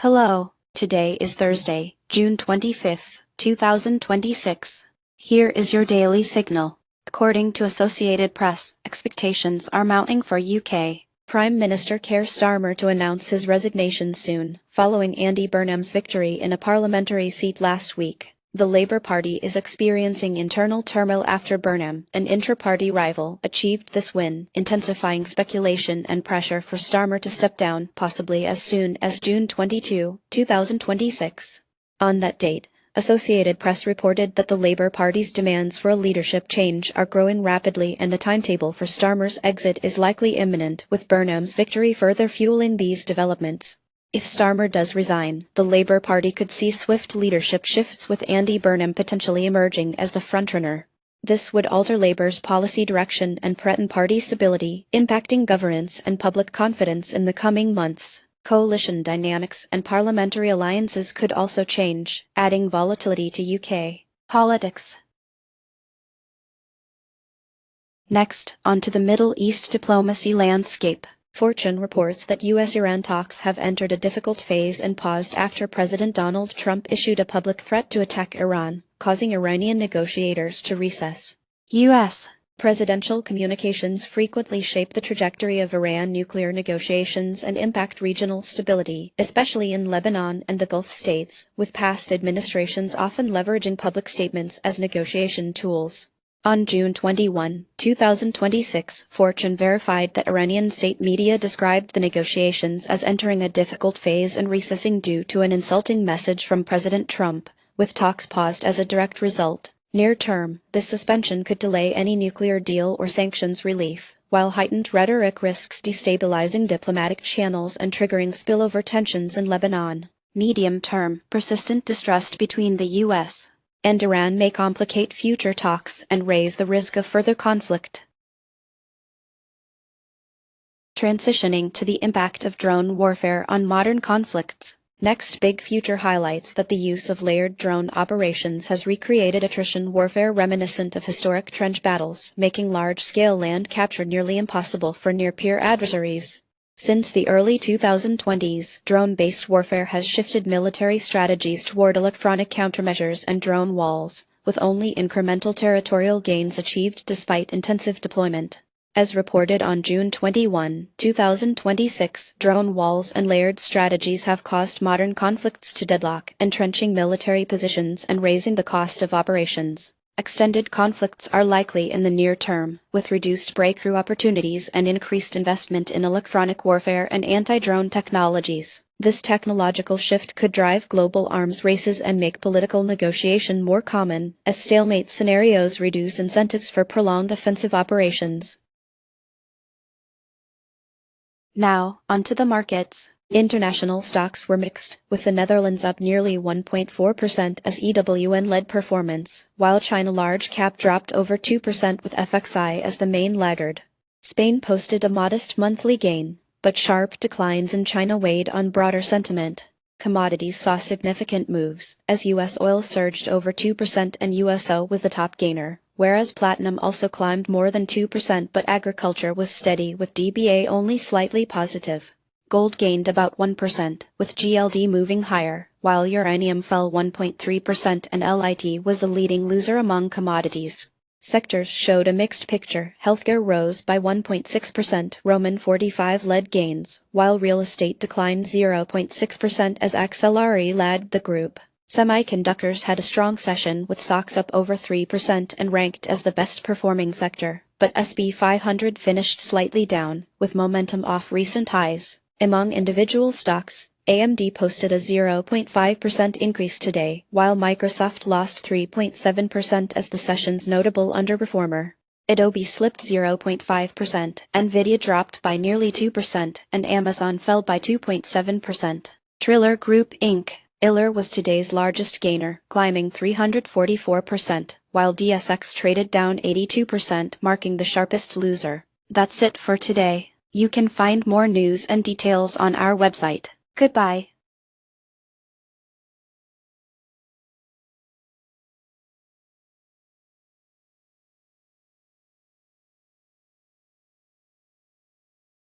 Hello, today is Thursday, June 25th, 2026. Here is your daily signal. According to Associated Press, expectations are mounting for UK Prime Minister Keir Starmer to announce his resignation soon, following Andy Burnham's victory in a parliamentary seat last week. The Labour Party is experiencing internal turmoil after Burnham, an intra-party rival, achieved this win, intensifying speculation and pressure for Starmer to step down, possibly as soon as June 22, 2026. On that date, Associated Press reported that the Labour Party's demands for a leadership change are growing rapidly and the timetable for Starmer's exit is likely imminent, with Burnham's victory further fueling these developments. If Starmer does resign, the Labour Party could see swift leadership shifts, with Andy Burnham potentially emerging as the frontrunner. This would alter Labour's policy direction and threaten party stability, impacting governance and public confidence in the coming months. Coalition dynamics and parliamentary alliances could also change, adding volatility to UK politics. Next, onto the Middle East diplomacy landscape. Fortune reports that US-Iran talks have entered a difficult phase and paused after President Donald Trump issued a public threat to attack Iran, causing Iranian negotiators to recess. US presidential communications frequently shape the trajectory of Iran nuclear negotiations and impact regional stability, especially in Lebanon and the Gulf states, with past administrations often leveraging public statements as negotiation tools. On June 21, 2026, Fortune verified that Iranian state media described the negotiations as entering a difficult phase and recessing due to an insulting message from President Trump, with talks paused as a direct result. Near term, this suspension could delay any nuclear deal or sanctions relief, while heightened rhetoric risks destabilizing diplomatic channels and triggering spillover tensions in Lebanon. Medium term, persistent distrust between the U.S. and Iran may complicate future talks and raise the risk of further conflict. Transitioning to the impact of drone warfare on modern conflicts. Next big future highlights that the use of layered drone operations has recreated attrition warfare reminiscent of historic trench battles, making large-scale land capture nearly impossible for near-peer adversaries. Since the early 2020s, drone-based warfare has shifted military strategies toward electronic countermeasures and drone walls, with only incremental territorial gains achieved despite intensive deployment. As reported on June 21, 2026, drone walls and layered strategies have caused modern conflicts to deadlock, entrenching military positions and raising the cost of operations. Extended conflicts are likely in the near term, with reduced breakthrough opportunities and increased investment in electronic warfare and anti-drone technologies. This technological shift could drive global arms races and make political negotiation more common, as stalemate scenarios reduce incentives for prolonged offensive operations. Now, onto the markets. International stocks were mixed, with the Netherlands up nearly 1.4% as EWN led performance, while China large cap dropped over 2% with FXI as the main laggard. Spain posted a modest monthly gain, but sharp declines in China weighed on broader sentiment. Commodities saw significant moves, as US oil surged over 2% and USO was the top gainer, whereas platinum also climbed more than 2% but agriculture was steady with DBA only slightly positive. Gold gained about 1%, with GLD moving higher, while uranium fell 1.3% and LIT was the leading loser among commodities. Sectors showed a mixed picture. Healthcare rose by 1.6%, Roman 45 led gains, while real estate declined 0.6% as Accelerare led the group. Semiconductors had a strong session with stocks up over 3% and ranked as the best performing sector, but SB 500 finished slightly down, with momentum off recent highs. Among individual stocks, AMD posted a 0.5% increase today, while Microsoft lost 3.7% as the session's notable underperformer. Adobe slipped 0.5%, Nvidia dropped by nearly 2%, and Amazon fell by 2.7%. Triller Group Inc. ILR was today's largest gainer, climbing 344%, while DSX traded down 82%, marking the sharpest loser. That's it for today. You can find more news and details on our website. Goodbye.